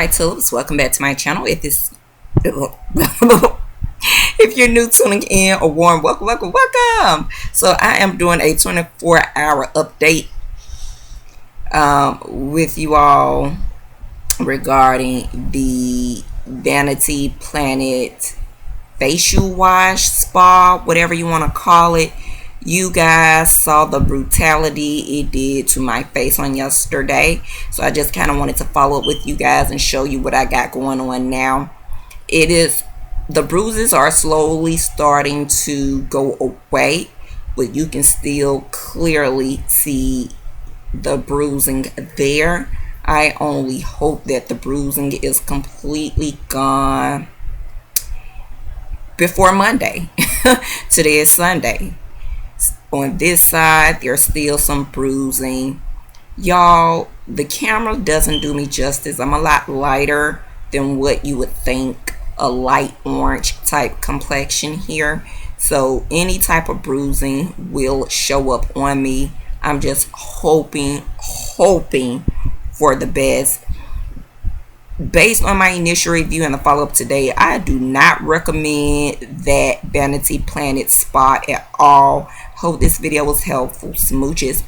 my tulips, welcome back to my channel. If you're new tuning in, a warm welcome. So I am doing a 24-hour update with you all regarding the Vanity Planet facial wash, spa, whatever you want to call it. You guys saw the brutality it did to my face on yesterday, so I just kind of wanted to follow up with you guys and show you what I got going on now. The bruises are slowly starting to go away, but you can still clearly see the bruising there. I only hope that the bruising is completely gone before Monday. Today is Sunday. On this side, there's still some bruising. Y'all, the camera doesn't do me justice. I'm a lot lighter than what you would think, a light orange type complexion here. So any type of bruising will show up on me. I'm just hoping for the best. Based on my initial review and the follow-up today, I do not recommend that Vanity Planet spa at all. Hope this video was helpful. Smooches.